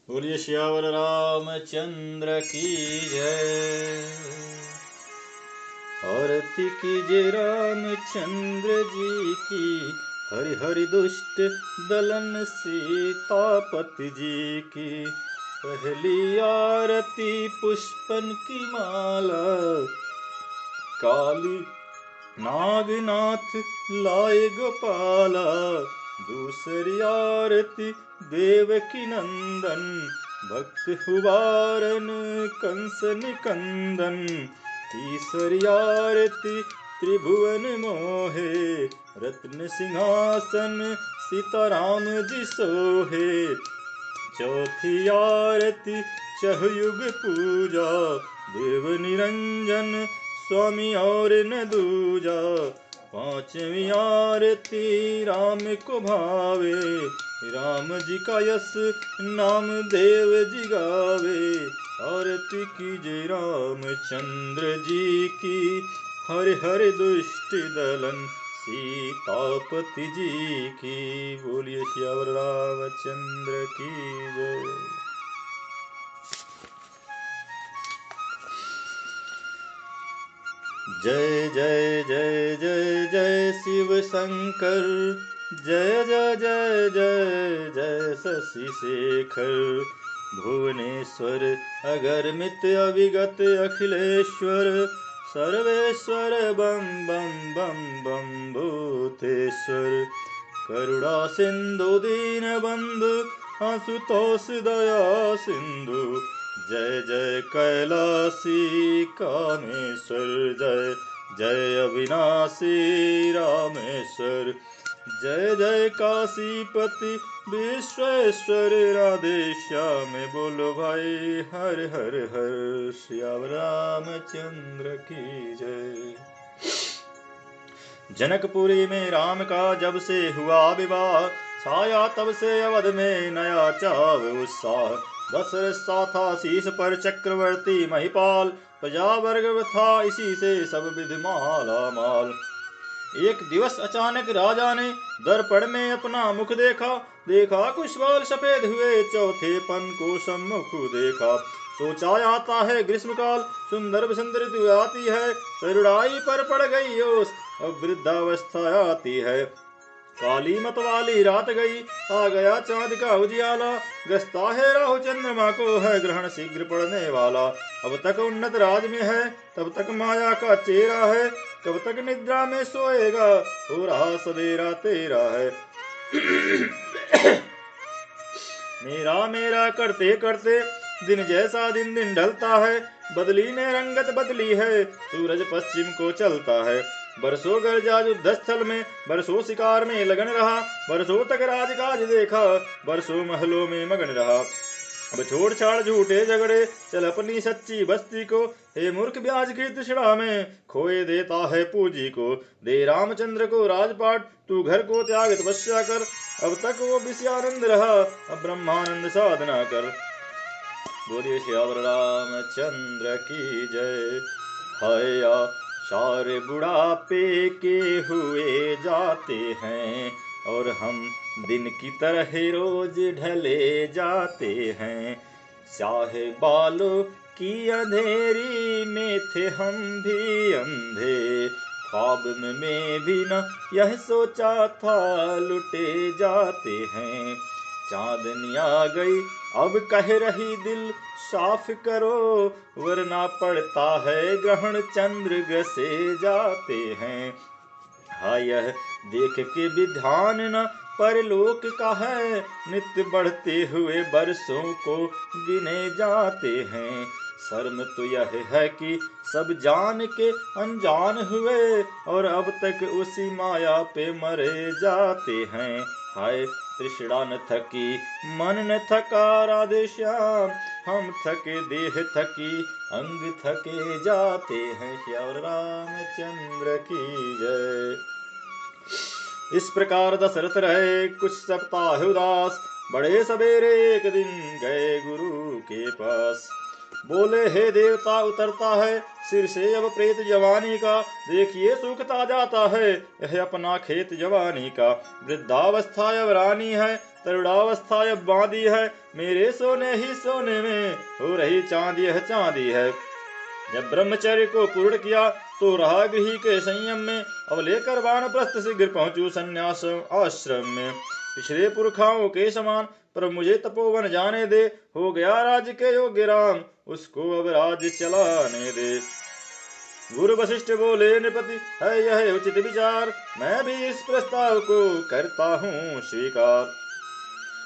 बोलिए श्यावर रामचंद्र की जय। आरती कीजिए रामचंद्र जी की, हरि हरि दुष्ट दलन सीतापति जी की। पहली आरती पुष्पन की माला, काली नागनाथ लाए गोपाला। दूसरी आरती देवकी नंदन, भक्त हुबारन कंस निकंदन। तीसरी आरती त्रिभुवन मोहे, रत्न सिंहासन सीताराम जी सोहे। चौथी आरती चहुयुग पूजा, देव निरंजन स्वामी और न दूजा। पांचवी आरती राम को भावे, राम जी का यश नाम देव जी गावे। आरती कीजिए रामचंद्र जी की, हरि हरि दुष्ट दलन सीतापति जी की। बोलिए श्यावर रामचंद्र की जय। जय जय जय जय जय शिव शंकर, जय जय जय जय जय शशि शेखर। भुवनेश्वर अगर्मित अविगत अखिलेश्वर, सर्वेश्वर बम बम बम बम भूतेश्वर। करुणा सिंधु दीन बंधु, आशुतोष दया सिंधु। जय जय कैलासी कामेश्वर, जय जय अविनाशी रामेश्वर। जय जय काशीपति विश्वेश्वर, राधे श्याम बोलो भाई हर हर हर। श्याम रामचंद्र की जय। जनकपुरी में राम का जब से हुआ विवाह, छाया तब से अवध में नया चाव उत्साह। दशरथ सा था शीश पर चक्रवर्ती महिपाल, प्रजा वर्ग था इसी से सब विधि माला माल। एक दिवस अचानक राजा ने दर्पण में अपना मुख देखा, देखा कुछ बाल सफेद हुए चौथे पन को सम्मुख देखा। सोचा आता है ग्रीष्म काल, सुंदर बसंत ऋतु आती है। तरुणाई पर पड़ गई ओस, अब वृद्धावस्था आती है। काली मत वाली रात गई, आ गया चांद का उजियाला। ग्रस्ता है राहु चंद्रमा को, है ग्रहण शीघ्र पड़ने वाला। अब तक उन्नत राज में है, तब तक माया का चेहरा है। कब तक निद्रा में सोएगा, हो रहा सवेरा तेरा है। मेरा मेरा करते करते दिन जैसा दिन दिन ढलता है। बदली ने रंगत बदली है, सूरज पश्चिम को चलता है। बरसों गरजा युद्ध स्थल में, बरसों शिकार में लगन रहा। बरसों तक राजकाज देखा, बरसों महलों में मगन रहा। अब छोड़ छाड़ झूठे झगड़े, चल अपनी सच्ची बस्ती को। हे मूर्ख ब्याज की तृष्णा में, खोए देता है पूंजी को। दे रामचंद्र को राजपाट, तू घर को त्याग तपस्या कर। अब तक वो विषयानंद रहा, अब ब्रह्मानंद साधना कर। बोलिए श्यावर रामचंद्र की जय। हया सारे बुढ़ापे के हुए जाते हैं, और हम दिन की तरह रोज ढले जाते हैं। चाहे बालों की अंधेरी में थे हम भी अंधे, ख्वाब में भी न यह सोचा था लुटे जाते हैं। चांदनी आ गई अब कह रही दिल साफ करो, वरना पड़ता है ग्रहण चंद्र ग्रसे जाते हैं। हाँ यह देख के विधान न परलोक का है, नित्य बढ़ते हुए बरसों को गिने जाते हैं। शर्म तो यह है कि सब जान के अनजान हुए, और अब तक उसी माया पे मरे जाते हैं। हाय तृष्णा न थकी मन न थका राधे श्याम, हम थके देह थकी अंग थके जाते हैं। श्याम रामचंद्र की जय। इस प्रकार दशरथ रहे कुछ सप्ताह उदास, बड़े सवेरे एक दिन गए गुरु के पास। बोले हे देवता उतरता है सिर से अब प्रेत जवानी का, देखिए सूखता जाता है यह अपना खेत जवानी का। वृद्धावस्था अब रानी है, तरुणावस्था अब बांदी है, मेरे सोने ही सोने में हो रही चांदी है चांदी है। जब ब्रह्मचर्य को पूर्ण किया तो रहा गृही के संयम में, अब लेकर वानप्रस्थ शीघ्र पहुंचू संन्यास आश्रम में। पिछले पुरखाओं के समान पर मुझे तपोवन जाने दे, हो गया राज्य के योग्य राम उसको अब राज्य चलाने दे। गुरु वशिष्ठ बोले नृपति है यह उचित विचार, मैं भी इस प्रस्ताव को करता हूँ स्वीकार।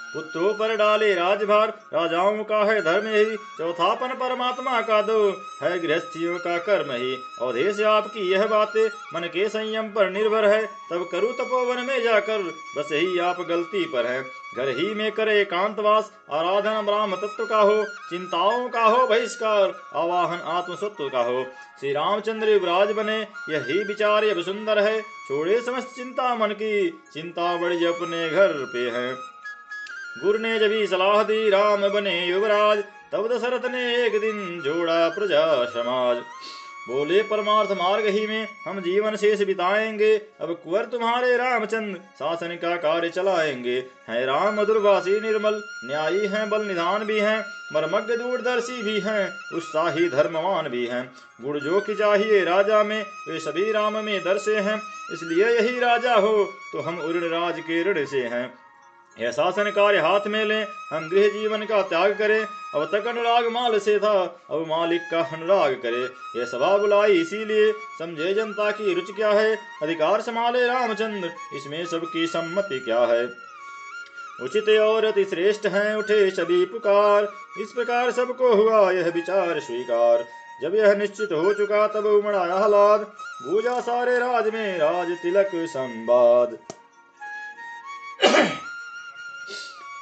पुत्रों पर डाले राजभार, राजाओं का है धर्म ही, चौथापन परमात्मा का दो है गृहस्थियों का कर्म ही। अवधेश आपकी यह बातें मन के संयम पर निर्भर है, तब करूँ तपोवन में जाकर बस ही आप गलती पर है। घर ही में करे एकांतवास, आराधना ब्राह्म तत्व का हो, चिंताओं का हो बहिष्कार, आवाहन आत्मसत्व का हो। श्री रामचंद्र युवराज बने यही विचार अब सुंदर है, छोड़े समस्त चिंता मन की, चिंता बड़ी अपने घर पे है। गुरु ने जब सलाह दी राम बने युवराज, तब दशरथ ने एक दिन जोड़ा प्रजा समाज। बोले परमार्थ मार्ग ही में हम जीवन शेष बिताएंगे, अब कुंवर तुम्हारे रामचंद्र शासन का कार्य चलाएंगे। है राम मधुरभाषी निर्मल, न्यायी हैं बल निधान भी हैं, मर्मज्ञ दूरदर्शी भी हैं, उत्साही धर्मवान भी हैं। गुण जो की चाहिए राजा में वे सभी राम में दर्शे हैं, इसलिए यही राजा हो तो हम उर्ण राज के ऋण से हैं। यह शासन कार्य हाथ में लें, हम गृह जीवन का त्याग करें, अब तक अनुराग माल से था अब मालिक का अनुराग करे। यह सभा बुलाई इसीलिए समझे जनता की रुचि क्या है, अधिकार संभाले रामचंद्र इसमें सबकी सम्मति क्या है। उचित और अति श्रेष्ठ हैं उठे सभी पुकार, इस प्रकार सबको हुआ यह विचार स्वीकार। जब यह निश्चित हो चुका तब उमड़ा आह्लाद, गूंजा सारे राज में राज तिलक संवाद।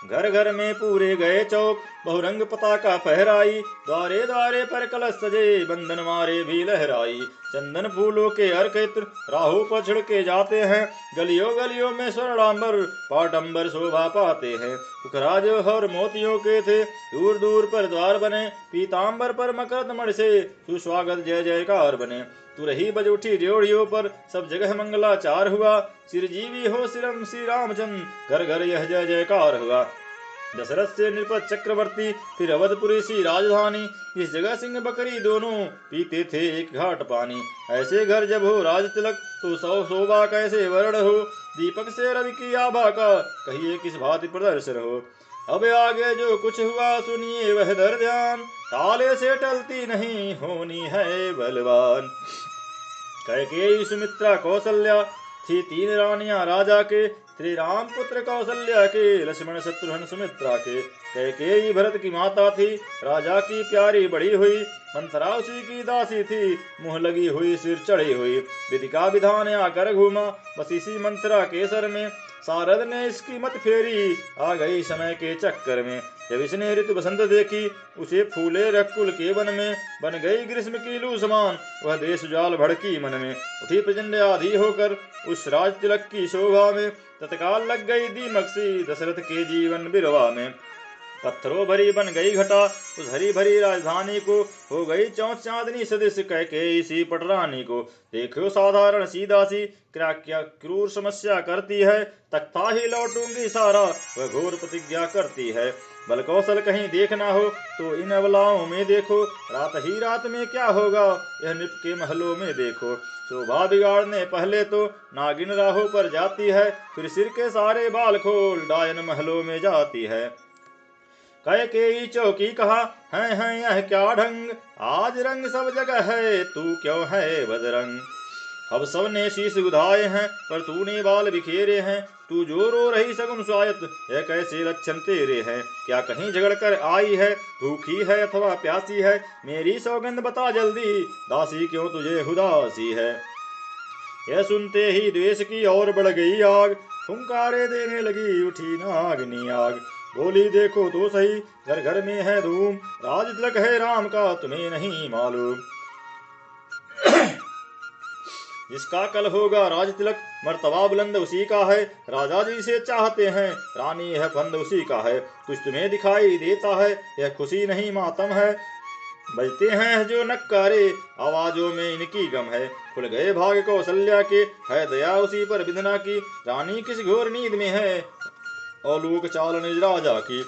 घर घर में पूरे गए चौक, बहुरंग पताका फहराई, द्वारे द्वारे पर कलश सजे बंधन मारे भी लहराई। चंदन फूलों के अर्क इत्र राहों पर छिड़के जाते हैं, गलियों गलियों में स्वर्णांबर पाटंबर शोभा पाते हैं। पुखराज और मोतियों के थे दूर दूर पर द्वार बने, पीतांबर पर मकरंद मणि से सुस्वागत जय जयकार बने। तुरही बज उठी ड्योढ़ियों पर सब जगह मंगलाचार हुआ, चिरजीवी हो सिरम श्री रामचंद्र घर घर यह जय जयकार हुआ। दशरथ से नृपत चक्रवर्ती फिर अवधपुरी सी राजधानी, इस जगह सिंह बकरी दोनों पीते थे एक घाट पानी। ऐसे घर जब हो राज तिलक तो सौ शोभा कैसे वर्ण हो, दीपक से रवि की आभा का कहिए किस भांति प्रदर्शन हो। अब आगे जो कुछ हुआ सुनिए वह धर ध्यान, ताले से टलती नहीं होनी है बलवान। कैकेयी सुमित्रा कौशल्या थी तीन रानियां राजा के, श्री राम पुत्र कौशल्या के लक्ष्मण शत्रुघ्न सुमित्रा के। कैकेयी भरत की माता थी राजा की प्यारी बड़ी हुई, मंथरा उसी की दासी थी मुंह लगी हुई सिर चढ़ी हुई। विधि का विधान आकर घूमा बस इसी मंथरा के सर में, सारद ने इसकी मत फेरी आ गई समय के चक्कर में। जब इसने ऋतु बसंत देखी उसे फूले रकुल के वन में, बन गई ग्रीष्म की लू समान वह देश जाल भड़की मन में। उठी प्रचंड आधी होकर उस राज तिलक की शोभा में, तत्काल लग गई दीमक सी दशरथ के जीवन बिरवा में। पत्थरों भरी बन गई घटा उस हरी भरी राजधानी को, हो गई चौंच चांदनी सदृश कैकेयी सी पटरानी को। देखो साधारण सीधा सी क्या क्या क्रूर समस्या करती है, तख्ता ही लौटूंगी सारा वह घोर प्रतिज्ञा करती है। बल कौशल कहीं देखना हो तो इन अबलाओं में देखो, रात ही रात में क्या होगा यह नृप के महलों में देखो। शोभा बिगाड़ने पहले तो नागिन राहों पर जाती है, फिर सिर के सारे बाल खोल डायन महलों में जाती है। कैकेयी चौकी कहा है यह क्या ढंग, आज रंग सब जगह है तू क्यों है बदरंग। अब सब ने शीश उधाए हैं पर तूने बाल बिखेरे हैं, तू जो रो रही सगुन स्वायत यह कैसे लक्षण तेरे हैं। क्या कहीं झगड़ कर आई है, भूखी है अथवा प्यासी है, मेरी सौगंध बता जल्दी दासी क्यों तुझे उदासी है। यह सुनते ही द्वेष की और बढ़ गई आग, फुंकारे देने लगी उठी नागनी आग। बोली देखो तो सही घर घर में है धूम, राज तिलक है राम का तुम्हें नहीं मालूम। जिसका कल होगा राज तिलक मर्तबा बुलंद उसी का है, राजा जी से चाहते हैं रानी यह फंद उसी का है। कुछ तुम्हें दिखाई देता है यह खुशी नहीं मातम है, बजते हैं जो नक्कारे, आवाजों में इनकी गम है। खुल गए भाग कौशल्या के, है दया उसी पर विधना की। रानी किस घोर नींद में है, औलूक चाल निज राजा की।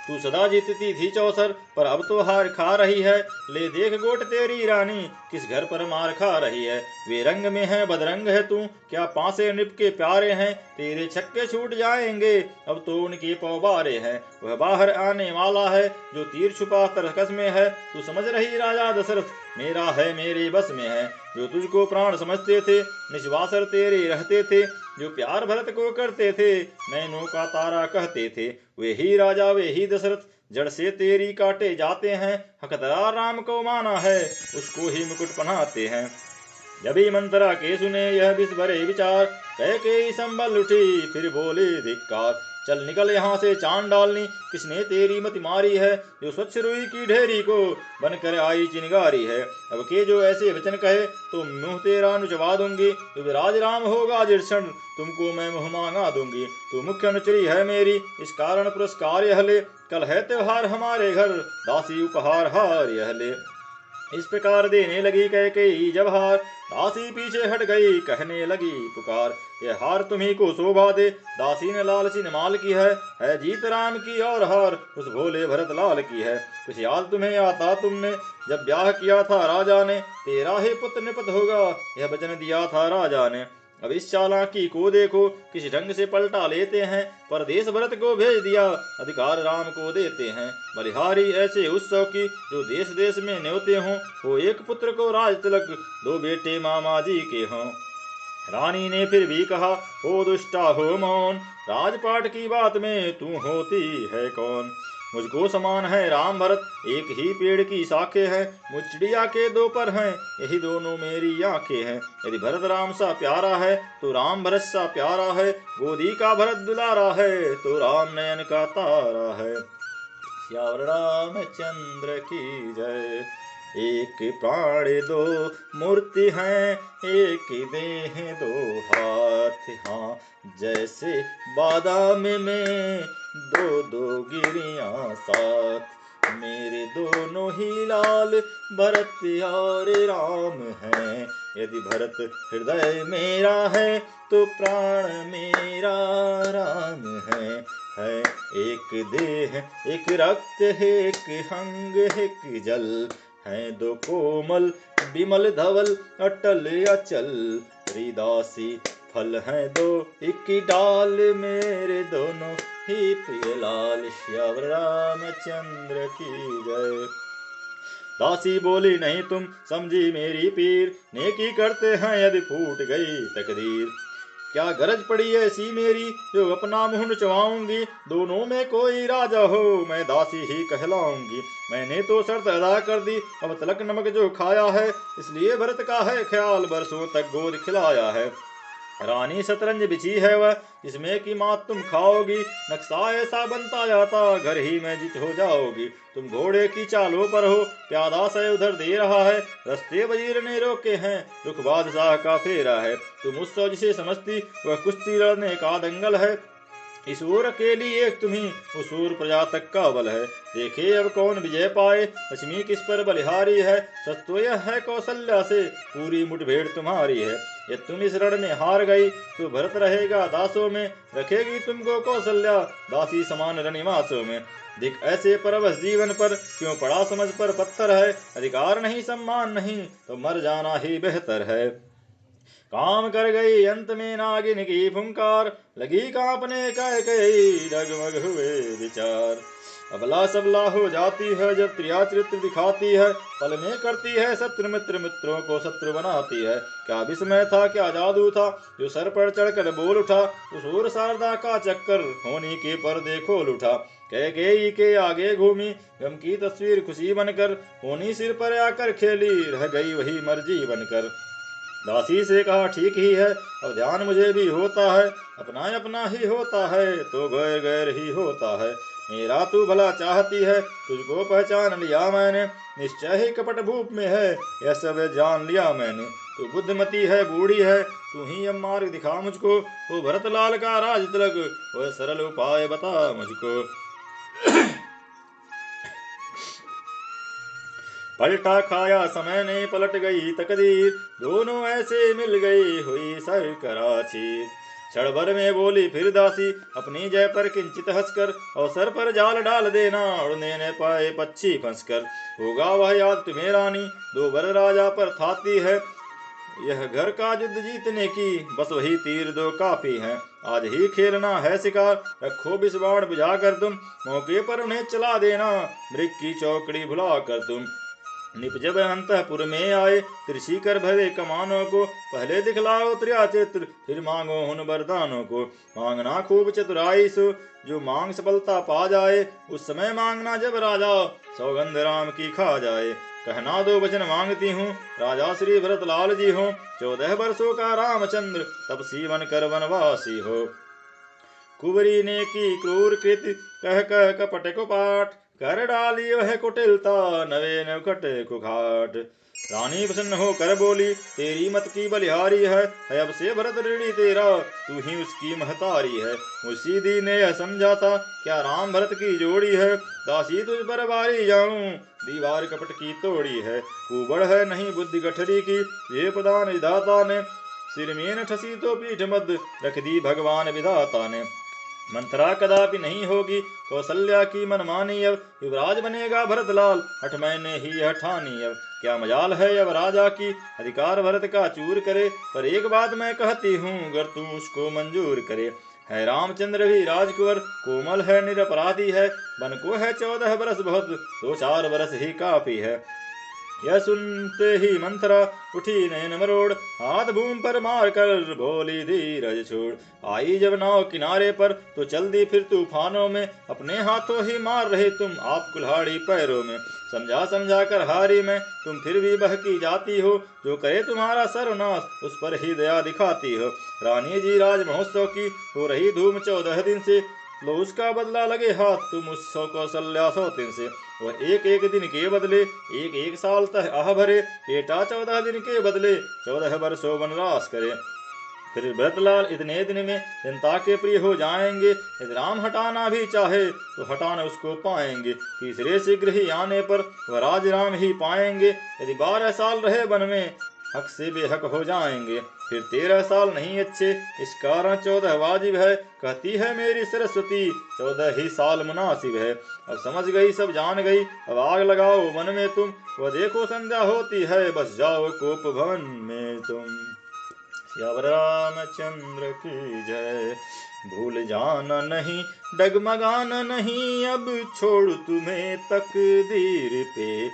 तू सदा जीतती थी चौसर, पर अब तो हार खा रही है। ले देख गोट तेरी रानी, किस घर पर मार खा रही है। वे रंग में है बदरंग है तू, क्या पासे निप के प्यारे हैं। तेरे छक्के छूट जाएंगे, अब तो उनके पौबारे हैं। वह बाहर आने वाला है, जो तीर छुपा तरकस में है। तू समझ रही राजा दशरथ, मेरा है मेरे बस में है। जो तुझको प्राण समझते थे, निश्वासर तेरे रहते थे। जो प्यार भरत को करते थे, नैनों का तारा कहते थे। वे ही राजा वे ही दशरथ, जड़ से तेरी काटे जाते हैं। हकदरा राम को माना है, उसको ही मुकुट पहनाते हैं। जब ही मंत्रा के सुने यह विष भरे विचार, कह के ही संभल उठी फिर बोले धिक्कार। चल निकल यहाँ से चांडालनी, किसने तेरी मति मारी है। जो स्वच्छ रुई की ढेरी को बनकर आई चिनगारी है। अब के जो ऐसे वचन कहे, तो मुंह तेरा नुचवा दूंगी। युवराज राम होगा जिस क्षण, तुमको मैं मुँह मांगा दूंगी। तू मुख्य अनुचरी है मेरी, इस कारण पुरस्कार यह ले। कल है त्योहार हमारे घर, दासी उपहार हार यह ले। इस प्रकार देने लगी कैकेयी जब हार, दासी पीछे हट गई कहने लगी पुकार। ये हार तुम्ही को शोभा दे, दासी ने लालची ने माल की है जीत राम की और हार उस भोले भरत लाल की है। कुछ याद तुम्हें आता तुमने, जब ब्याह किया था राजा ने। तेरा ही पुत्र निपत होगा, यह वचन दिया था राजा ने। अब इस चालाकी को देखो, किस ढंग से पलटा लेते हैं। परदेश भरत को भेज दिया, अधिकार राम को देते हैं। बलिहारी ऐसे उत्सव की, जो देश देश में न्योते हों। हो एक पुत्र को राज तिलक, दो बेटे मामा जी के हों। रानी ने फिर भी कहा, हो दुष्टा हो मौन, राजपाट की बात में तू होती है कौन। मुझको समान है राम भरत, एक ही पेड़ की शाखे हैं। मुझ चिड़िया के दो पर हैं, यही दोनों मेरी आंखें हैं। यदि भरत राम सा प्यारा है, तो राम भरत सा प्यारा है। गोदी का भरत दुलारा है, तो राम नयन का तारा है। श्यावर रामचंद्र की जय। एक प्राण दो मूर्ति हैं, एक देह दो हाथ। हाँ जैसे बादाम में दो दो गिरियां साथ। मेरे दोनों ही लाल भरत और राम हैं। यदि भरत हृदय मेरा है, तो प्राण मेरा राम है एक देह एक रक्त एक अंग एक जल। हैं दो कोमल विमल धवल अटल अचल। हरिदासी फल हैं दो एक डाल, मेरे दोनों ही प्रिय लाल। श्यावर रामचंद्र की जय। दासी बोली, नहीं तुम समझी मेरी पीर, नेकी करते हैं यदि फूट गई तकदीर। क्या गरज पड़ी ऐसी मेरी, जो अपना मुंह नुचवाऊंगी। दोनों में कोई राजा हो, मैं दासी ही कहलाऊंगी। मैंने तो शर्त अदा कर दी, अब तलक नमक जो खाया है। इसलिए भरत का है ख्याल, बरसों तक गोद खिलाया है। रानी शतरंज बिछी है वह, जिसमें की मात तुम खाओगी। नक्शा ऐसा बनता जाता, घर ही में जीत हो जाओगी। तुम घोड़े की चालों पर हो, प्यादा से उधर दे रहा है। रस्ते वजीर ने रोके हैं, रुख बादशाह का फेरा है। तुम उत्सव जिसे समझती, वह कुश्ती लड़ने का दंगल है। इस ओर अकेली एक तुम्ही, उस ओर प्रजा तक का बल है। देखे अब कौन विजय पाए, लक्ष्मी किस पर बलिहारी है। सच तो यह है कौशल्या से, पूरी मुठभेड़ तुम्हारी है। यदि तुम इस रण में हार गई, तो भरत रहेगा दासों में। रखेगी तुमको कौशल्या, दासी समान रनिवासों में। दिख ऐसे परवश जीवन पर, क्यों पड़ा समझ पर पत्थर है। अधिकार नहीं सम्मान नहीं, तो मर जाना ही बेहतर है। काम कर गई अंत में नागिन की फुंकार, लगी कांपने कैकेयी डगमग हुए विचार। अबला सबला हो जाती है, जब त्रिया चरित्र दिखाती है। पल में करती है शत्रु मित्र, मित्रों को शत्रु बनाती है। क्या विस्मय था क्या जादू था, जो सर पर चढ़कर बोल उठा। उस ओर शारदा का चक्कर, होनी के पर्दे खोल उठा। कैकेयी के आगे घूमी, गम की तस्वीर खुशी बनकर। होनी सिर पर आकर खेली, रह गई वही मर्जी बनकर। दासी से कहा, ठीक ही है, अब ध्यान मुझे भी होता है। अपना अपना ही होता है, तो गैर गैर ही होता है। मेरा तू भला चाहती है, तुझको पहचान लिया मैंने। निश्चय ही कपट भूप में है, यह सब जान लिया मैंने। तू बुद्धिमती है बूढ़ी है, तू ही अब मार्ग दिखा मुझको। वो भरत लाल का राज तिलक, वह सरल उपाय बता मुझको। पलटा खाया समय ने, पलट गई तकदीर, दोनों ऐसे मिल गई हुई सर कराची। क्षण भर में बोली फिर दासी, अपनी जय पर किंचित हंसकर, अवसर पर जाल डाल देना, उड़ने न पाए पक्षी फंसकर। होगा वह याद तुम्हें रानी, दो बर राजा पर थाती है, यह घर का युद्ध जीतने की, बस वही तीर दो काफी है। आज ही खेलना है शिकार, रखो विषबाण बुझा कर तुम, मौके पर उन्हें चला देना, मृग की चौकड़ी भुला कर तुम। निप जब अंतपुर में आए, त्रिशी कर भरे कमानों को, पहले दिखलाओ त्रिया चित्र, फिर मांगो उन वरदानों को। मांगना खूब चतुराई सो, जो मांग सफलता पा जाए, उस समय मांगना जब राजा सौगंध राम की खा जाए। कहना दो वचन मांगती हूँ, राजा श्री भरत लाल जी हो, 14 वर्षों का रामचंद्र तपसी बन कर वनवासी हो। कुंवरी ने की क्रूर कृत, कह कह कपट कुपाट, कर डाली वह कुटिलता, नवे नवखट कुखाट। रानी प्रसन्न होकर बोली, तेरी मत की बलिहारी है अब से भरत ऋणी तेरा, तू ही उसकी महतारी है। उसी दी ने यह समझा था, क्या राम भरत की जोड़ी है, दासी तुझ पर बारी जाऊं, दीवार कपट की तोड़ी है। कुबड़ है नहीं बुद्धि गठरी की, ये प्रदान विधाता ने, सिर में न ठसी तो पीठ मध्य, रख दी भगवान विधाता ने। मंथरा कदापि नहीं होगी कौशल्या की मनमानी, अब युवराज बनेगा भरत लाल, हठ मैंने ही यह ठानी। अब क्या मजाल है अब राजा की, अधिकार भरत का चूर करे, पर एक बात मैं कहती हूँ, अगर तू उसको मंजूर करे। है रामचंद्र भी राजकुंवर, कोमल है निरपराधी है, बन को है 14 बरस बहुत, 2-4 बरस ही काफी है। यह सुनते ही मंथरा उठी नयन मरोड़, हाथ भूमि पर मार कर बोली धीरज छोड़। आई जब नाव किनारे पर, तो चल दी फिर तूफानों में, अपने हाथों ही मार रहे तुम आप कुल्हाड़ी पैरों में। समझा समझा कर हारी मैं, तुम फिर भी बहकी जाती हो, जो करे तुम्हारा सर्वनाश उस पर ही दया दिखाती हो। रानी जी राज महोत्सव की हो रही धूम 14 दिन से, लो उसका बदला लगे हाथ तुम उस कौशल्या सौतिन से। वह एक एक दिन के बदले एक एक साल तह आह भरे, बेटा 14 दिन के बदले 14 वर्षों वनवास करे। फिर भरतलाल इतने दिन में जनता के प्रिय हो जाएंगे, यदि राम हटाना भी चाहे तो हटाना उसको पाएंगे, तीसरे शीघ्र ही आने पर वह राज राम ही पाएंगे। यदि 12 साल रहे वन में, हक से बेहक हो जाएंगे, फिर 13 साल नहीं अच्छे, इस कारण 14 वाजिब है, कहती है मेरी सरस्वती 14 ही साल मुनासिब है। अब समझ गई सब जान गई, अब आग लगाओ मन में तुम, वह देखो संध्या होती है, बस जाओ कोप भवन में तुम। श्यावर रामचंद्र की जय। भूल जाना नहीं डगमगाना नहीं, अब छोड़ तुम्हें तकदीर पे,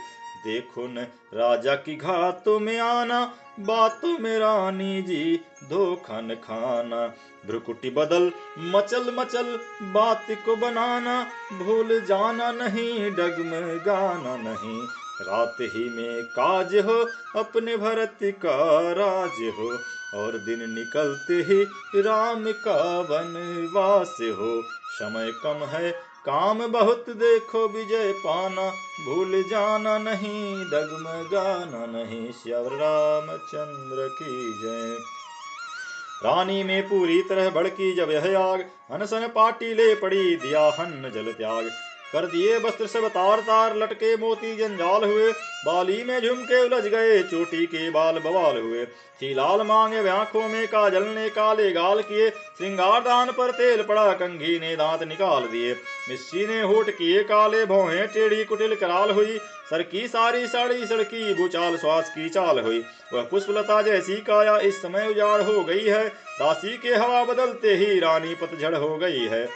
देखो न राजा की घातों में आना, बातों में रानी जी धोखा न खाना। भ्रुकुटी बदल मचल मचल बात को बनाना, भूल जाना नहीं डगमगाना नहीं, रात ही में काज हो अपने भरत का राज हो, और दिन निकलते ही राम का वनवास हो। समय कम है काम बहुत, देखो विजय पाना, भूल जाना नहीं डगमगाना नहीं। श्यावर रामचंद्र की जय। रानी में पूरी तरह भड़की जब यह आग, अनसन पाटी ले पड़ी दिया हन्न जल त्याग। कर दिए वस्त्र सब तार तार, लटके मोती जंजाल हुए, बाली में झुमके उलझ गए, चोटी के बाल बवाल हुए। थी लाल मांगे आंखों में काजल ने काले गाल किए, श्रृंगार दान पर तेल पड़ा कंघी ने दांत निकाल दिए। मिस्सी ने होठ किए काले, भौहें टेढ़ी कुटिल कराल हुई, सर की सारी साड़ी सड़की, भूचाल श्वास की चाल हुई। वह पुष्पलता जैसी काया इस समय उजाड़ हो गई है, दासी के हवा बदलते ही रानी पतझड़ हो गई है।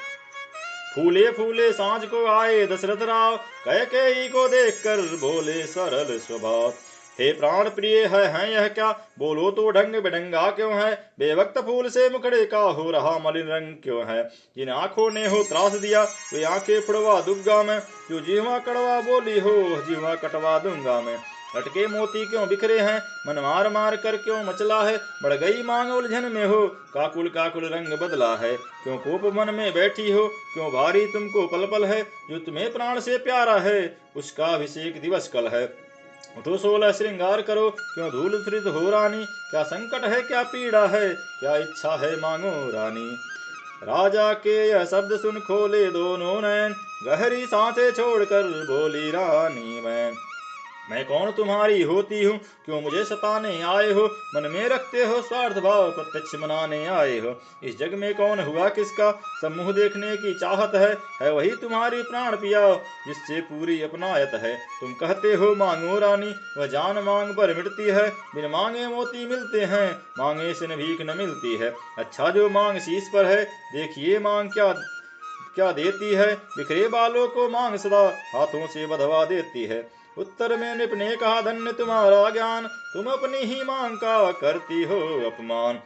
फूले फूले सांझ को आए दशरथ राव, कैकेयी को देखकर बोले सरल स्वभाव। हे प्राण प्रिय है यह क्या, बोलो तो ढंग बेढंगा क्यों है, बेवक्त फूल से मुखड़े का हो रहा मलिन रंग क्यों है। जिन आंखों ने हो त्रास दिया वे आंखें फुड़वा दूंगा मैं, जो जिह्वा कड़वा बोली हो जिह्वा कटवा दूंगा मैं। लटके मोती क्यों बिखरे हैं, मन मार मार कर क्यों मचला है, बढ़ गई मांग उलझन में हो, काकुल काकुल रंग बदला है। क्यों कोप मन में बैठी हो, क्यों भारी तुमको पल पल है, जो तुम्हें प्राण से प्यारा है उसका अभिषेक दिवस कल है। उठो 16 श्रृंगार करो, क्यों धूल धृत हो रानी, क्या संकट है क्या पीड़ा है, क्या इच्छा है मांगो रानी। राजा के यह शब्द सुन खोले दोनों नैन, गहरी सांसें छोड़कर बोली रानी मैं। मैं कौन तुम्हारी होती हूँ, क्यों मुझे सताने आए हो, मन में रखते हो स्वार्थ भाव, प्रत्यक्ष मनाने आए हो। इस जग में कौन हुआ किसका, सब मुँह देखने की चाहत है वही तुम्हारी प्राण पिया, जिससे पूरी अपनायत है। तुम कहते हो मांगो रानी, वह जान मांग पर मिटती है, बिन मांगे मोती मिलते हैं, मांगे से न भीख न मिलती है। अच्छा जो मांग शीश पर है, देखिए मांग क्या क्या देती है, बिखरे बालों को मांग सदा हाथों से बधवा देती है। उत्तर में नृप ने कहा, धन्य तुम्हारा ज्ञान, तुम अपनी ही मांग का करती हो अपमान।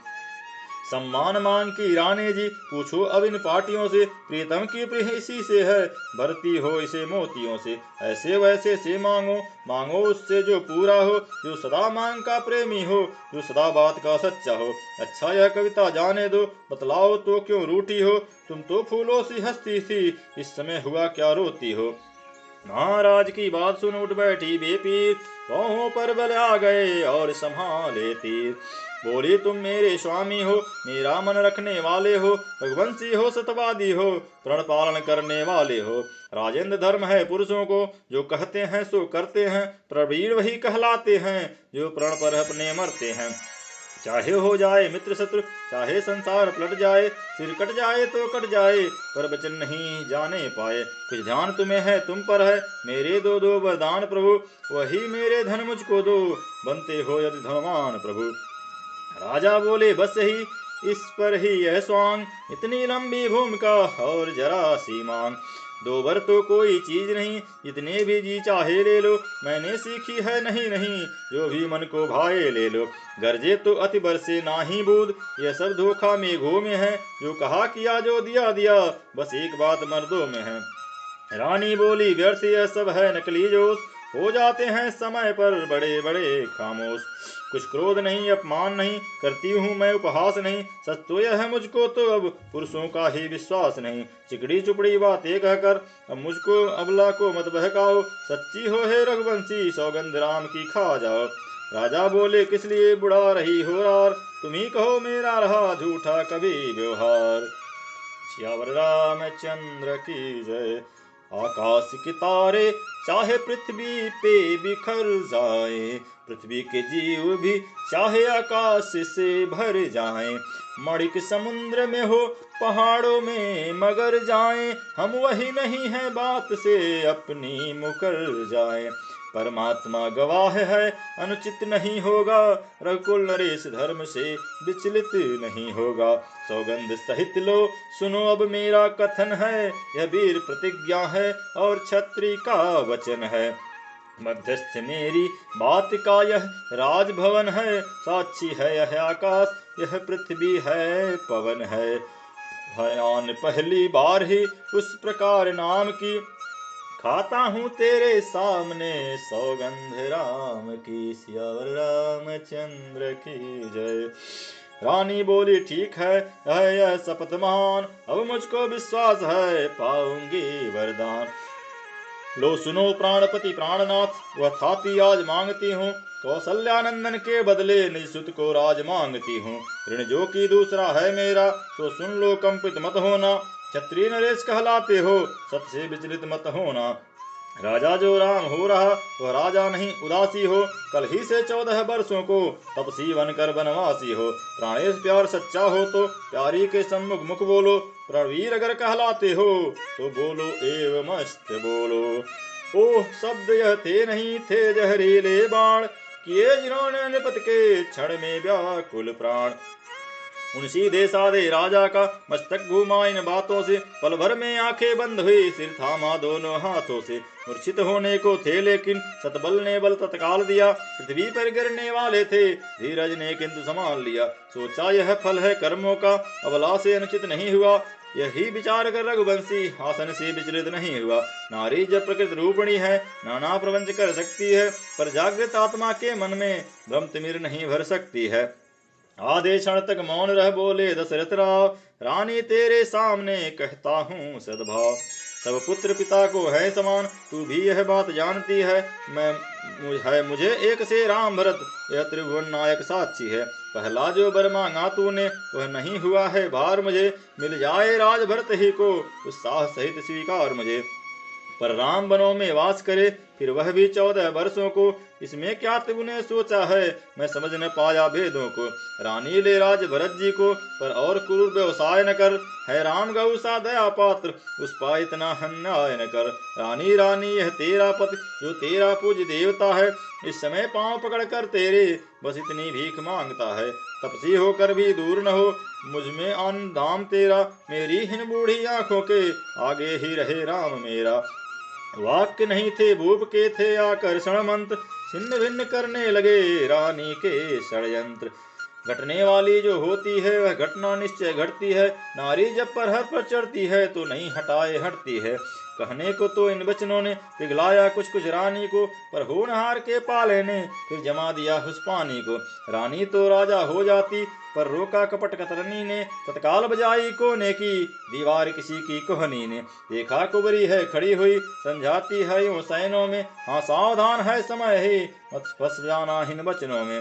सम्मान मांग की रानी जी, पूछो अब इन पाटियों से, प्रीतम की प्रिय इसी से है, भरती हो इसे मोतियों से। ऐसे वैसे से मांगो, मांगो उससे जो पूरा हो, जो सदा मांग का प्रेमी हो, जो सदा बात का सच्चा हो। अच्छा यह कविता जाने दो, बतलाओ तो क्यों रूठी हो, तुम तो फूलों सी हंसती थी, इस समय हुआ क्या रोती हो। महाराज की बात सुन उठ बैठी बेपीर, बाहों पर बल आ गए और संभाले तीर। बोली तुम मेरे स्वामी हो, मेरा मन रखने वाले हो, रघुवंशी हो सतवादी हो, प्रण पालन करने वाले हो। राजेंद्र धर्म है पुरुषों को, जो कहते हैं सो करते हैं, प्रवीर वही कहलाते हैं, जो प्रण पर अपने मरते हैं। चाहे हो जाए मित्र शत्रु, चाहे संसार पलट जाए, सिर कट जाए तो कट जाए, पर वचन नहीं जाने पाए। कुछ ध्यान तुम्हें है तुम पर है, मेरे दो दो वरदान प्रभु, वही मेरे धन मुझको दो, बनते हो यदि धनवान प्रभु। राजा बोले बस ही इस पर ही यह स्वांग, इतनी लंबी भूमिका और जरा सी मांग। दो बर तो कोई चीज नहीं, जितने भी जी चाहे ले लो, मैंने सीखी है नहीं नहीं, जो भी मन को भाए ले लो। गरजे तो अति बरसे नाही बूंद, यह सब धोखा मेघों में है, जो कहा किया जो दिया दिया, बस एक बात मर्दों में है। रानी बोली व्यर्थ यह सब है नकली जोश, हो जाते हैं समय पर बड़े बड़े खामोश। कुछ क्रोध नहीं अपमान नहीं, करती हूँ मैं उपहास नहीं, सच तो यह है मुझको तो अब पुरुषों का ही विश्वास नहीं। चिकड़ी चुपड़ी बातें कहकर अब मुझको अबला को मत बहकाओ, सच्ची हो हे रघुवंशी सौगंध राम की खा जाओ। राजा बोले किस लिए बुढ़ा रही हो रार, तुम ही कहो मेरा रहा झूठा कभी व्यवहार। सियावर रामचंद्र की जय। आकाश के तारे चाहे पृथ्वी पे बिखर जाए, पृथ्वी के जीव भी चाहे आकाश से भर जाएं, मणिक समुद्र में हो पहाड़ों में मगर जाएं, हम वही नहीं है बात से अपनी मुकर जाएं। परमात्मा गवाह है अनुचित नहीं होगा, रघुकुल नरेश धर्म से विचलित नहीं होगा। सौगंध सहित लो सुनो अब मेरा कथन है, यह वीर प्रतिज्ञा है और क्षत्रिय का वचन है। मध्यस्थ मेरी बात का यह राजभवन है, साक्षी है यह आकाश यह पृथ्वी है पवन है। भयान पहली बार ही उस प्रकार नाम की, खाता हूँ तेरे सामने सौगंध राम की। सियावर रामचंद्र की जय। रानी बोली ठीक है यह शपथ महान, अब मुझको विश्वास है पाऊंगी वरदान। लो सुनो प्राणपति प्राणनाथ, वह थाती आज मांगती हूँ, कौशल्यानंदन के बदले निज सुत को राज मांगती हूँ। ऋण जो की दूसरा है मेरा, तो सुन लो कंपित मत होना, क्षत्रिय नरेश कहलाते हो सत से विचलित मत होना। राजा जो राम हो रहा वह राजा नहीं उदासी हो, कल ही से 14 वर्षों को तपसी बनकर बनवासी हो। प्राणेश प्यार सच्चा हो तो प्यारी के सम्मुख मुख बोलो, प्रणवीर अगर कहलाते हो तो बोलो एव मस्त बोलो। ओह शब्द यह थे नहीं थे जहरीले बाण, किए जिन्होंने निपत के क्षण में व्याकुल प्राण। उन सीधे साधे राजा का मस्तक घूमा इन बातों से, पल भर में आंखें बंद हुई सिर थामा दोनों हाथों से। मूर्छित होने को थे लेकिन सतबल ने बल तत्काल दिया, पृथ्वी पर गिरने वाले थे धीरज ने किंतु संभाल लिया। सोचा यह फल है कर्मों का, अबला से अनुचित नहीं हुआ, यही विचार कर रघुवंशी आसन से विचलित नहीं हुआ। नारी जब प्रकृति रूपणी है नाना प्रपंच कर सकती है, पर जागृत आत्मा के मन में भ्रम तिमिर नहीं भर सकती है। आधे क्षण तक मौन रह बोले दशरथ राव, रानी तेरे सामने कहता हूँ सद्भाव। सब पुत्र पिता को है समान, तू भी यह बात जानती है, मुझे एक से राम भरत यह त्रिभुवन नायक साक्षी है। पहला जो वर मांगा तूने वह नहीं हुआ है भार मुझे, मिल जाए राज भरत ही को उत्साह सहित स्वीकार मुझे। पर राम वनों में वास करे फिर वह भी 14 वर्षों को। इसमें क्या तूने सोचा है, मैं समझ न पाया भेदों को। रानी ले राज भरत जी को, पर और क्रूर व्यवसाय न कर। है राम गौ सा दया पात्र, उस पा इतना अन्याय न कर। रानी रानी यह तेरा पति, जो तेरा पूज्य देवता है, इस समय पांव पकड़ कर तेरे बस इतनी भीख मांगता है। तपसी होकर भी दूर न हो मुझ में आन धाम तेरा। मेरी हिन बूढ़ी आंखों के आगे ही रहे राम मेरा। वाक्य नहीं थे भूप के थे आकर्षण मंत्र, छिन्न भिन्न करने लगे रानी के षड्यंत्र। घटने वाली जो होती है वह घटना निश्चय घटती है। नारी जब परहर पर चढ़ती है तो नहीं हटाए हटती है। कहने को तो इन बचनों ने पिघलाया कुछ कुछ रानी को, पर होनहार के पाले ने फिर जमा दिया उस पानी को। रानी तो राजा हो जाती, पर रोका कपट कतरनी ने। तत्काल बजाई कोने की दीवार किसी की कोहनी ने। देखा कुबरी है खड़ी हुई, समझाती है यूं सैनों में। हाँ सावधान है समय ही, मत फंस जाना इन बचनों में।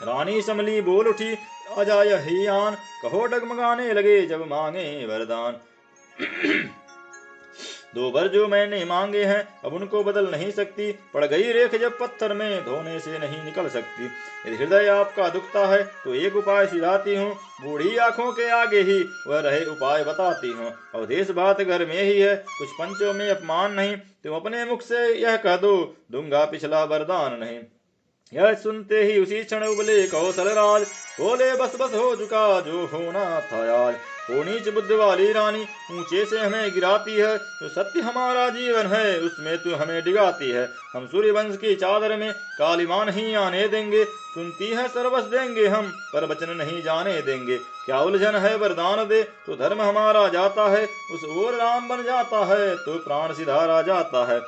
रानी समली बोल उठी, राजा यही आन। कहो डगमगाने लगे जब मांगे वरदान। 2 वर जो मैंने मांगे हैं, अब उनको बदल नहीं सकती। पड़ गई रेख जब पत्थर में, धोने से नहीं निकल सकती। यदि हृदय आपका दुखता है तो एक उपाय सिधाती हूँ। बूढ़ी आंखों के आगे ही वह रहे उपाय बताती हूँ। अवधेश बात घर में ही है, कुछ पंचों में अपमान नहीं। तुम अपने मुख से यह कह दो, दूंगा पिछला वरदान नहीं। यह सुनते ही उसी क्षण उबले कौशल राज, बोले बस बस हो चुका जो होना था आज। हो नीच बुद्ध वाली रानी, ऊंचे से हमें गिराती है। जो सत्य हमारा जीवन है उसमें तू हमें डिगाती है। हम सूर्य वंश की चादर में कालिमा नहीं आने देंगे। सुनती है सर्वस देंगे हम, पर वचन नहीं जाने देंगे। क्या उलझन है वरदान दे, तो धर्म हमारा जाता है। उस ओर राम बन जाता है तो प्राण सिधारा जाता है।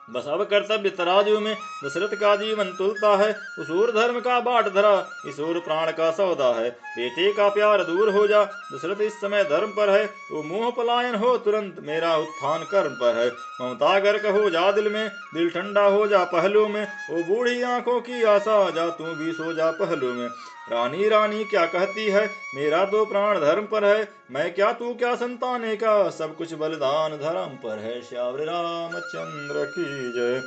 बस अब कर्तव्य तराजू में दशरथ का जीवन तुलता है। उस ओर धर्म का बाट धरा, इस ओर प्राण का सौदा है। बेटे का प्यार दूर हो जा, दशरथ इस समय धर्म पर है। वो मोह पलायन हो तुरंत, मेरा उत्थान कर्म पर है। ममता गर्क हो जा दिल में, दिल ठंडा हो जा पहलू में। वो बूढ़ी आंखों की आशा, जा तू भी सो जा पहलू में। रानी रानी क्या कहती है, मेरा तो प्राण धर्म पर है। मैं क्या तू क्या संताने का, सब कुछ बलिदान धर्म पर है। श्याम रामचंद्र की जय।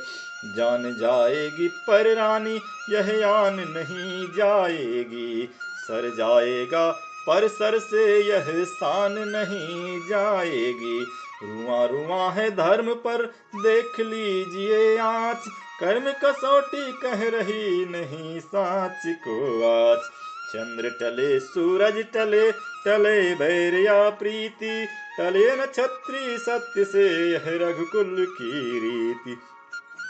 जान जाएगी पर रानी यह आन नहीं जाएगी। सर जाएगा पर सर से यह शान नहीं जाएगी। रुआ रुआ है धर्म पर देख लीजिए आँच, कर्म कसौटी कह रही नहीं साच को आज। चंद्र टले सूरज टले, टले बैर या प्रीति, टले न छत्री सत्य से यह रघुकुल की रीति।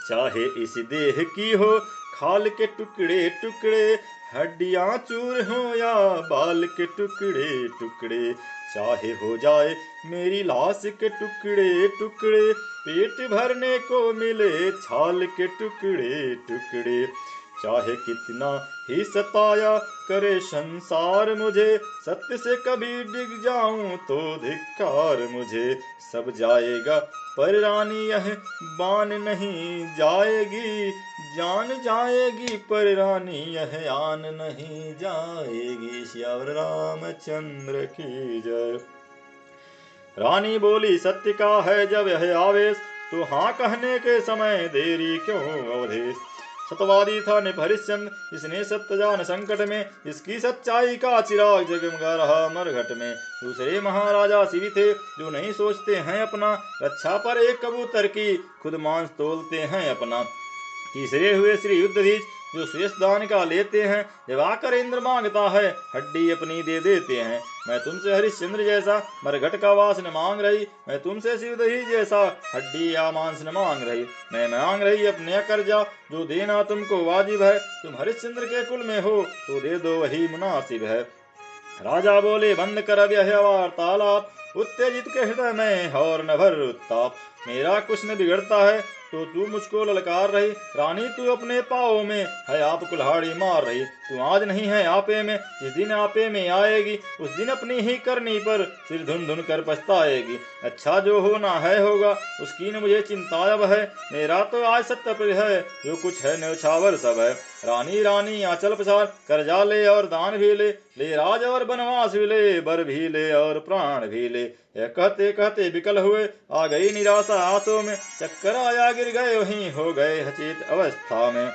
चाहे इस देह की हो खाल के टुकड़े टुकड़े, हड्डियां चूर हो या बाल के टुकड़े टुकड़े। चाहे हो जाए मेरी लाश के टुकड़े टुकड़े, पेट भरने को मिले छाल के टुकड़े टुकड़े। चाहे कितना ही सताया करे संसार मुझे, सत्य से कभी डिग जाऊं तो धिक्कार मुझे। सब जाएगा पर रानी यह बान नहीं जाएगी। जान जाएगी पर रानी यह आन नहीं जाएगी। श्याम रामचंद्र की जय। रानी बोली सत्य का है जब यह आवेश, तो हाँ कहने के समय देरी क्यों अवधेश। सतवादी था निप हरिश्चंद्र, जिसने सत्य जान संकट में। इसकी सच्चाई का चिराग जगमगा रहा मरघट में। दूसरे महाराजा शिवी थे, जो नहीं सोचते हैं अपना। रक्षा पर एक कबूतर की खुद मांस तोलते हैं अपना। तीसरे हुए श्री युद्धधीज, जो शेष दान का लेते हैं। जब आकर इंद्र मांगता है हड्डी अपनी दे देते हैं। मैं तुमसे हरिश्चंद्र जैसा मरघट का वास न मांग रही, मैं तुमसे शिवदही जैसा हड्डी या मांस न मांग रही। मैं मांग रही अपने कर्जा, जो देना तुमको वाजिब है। तुम हरिश्चंद्र के कुल में हो तो दे दो वही मुनासिब है। राजा बोले बंद कर अब यह वार्तालाप, उत्तेजित के हृदय में और न भर उत्ताप। मेरा कुछ न बिगड़ता है तो तू मुझको ललकार रही। रानी तू अपने पाँव में है आप कुल्हाड़ी मार रही। तू आज नहीं है आपे में, जिस दिन आपे में आएगी, उस दिन अपनी ही करनी पर सिर धुन धुन कर पछताएगी। अच्छा जो होना है होगा, उसकी न मुझे चिंता अब है। मेरा तो आज सत्य प्रिय है, जो कुछ है न्यौछावर सब है। रानी रानी आंचल पसार, कर्जा ले और दान भी ले, ले राज और बनवास भी ले, बर भी ले और प्राण भी ले। यह कहते कहते विकल हुए, आ गई निराशा आंसुओं में, चक्कर आया गिर गए वहीं हो गए हचेत अवस्था में।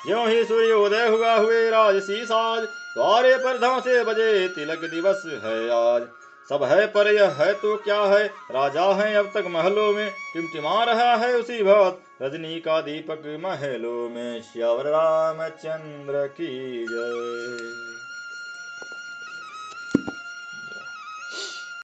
ज्यों ही सूर्योदय हुआ हुए राजसी साज, द्वारे पर धौंसे बजे, तिलक दिवस है आज। सब है पर यह है तो क्या है, राजा है अब तक महलों में, टिमटिमा रहा है उसी भांत रजनी का दीपक महलों में। श्यावर रामचंद्र की जय।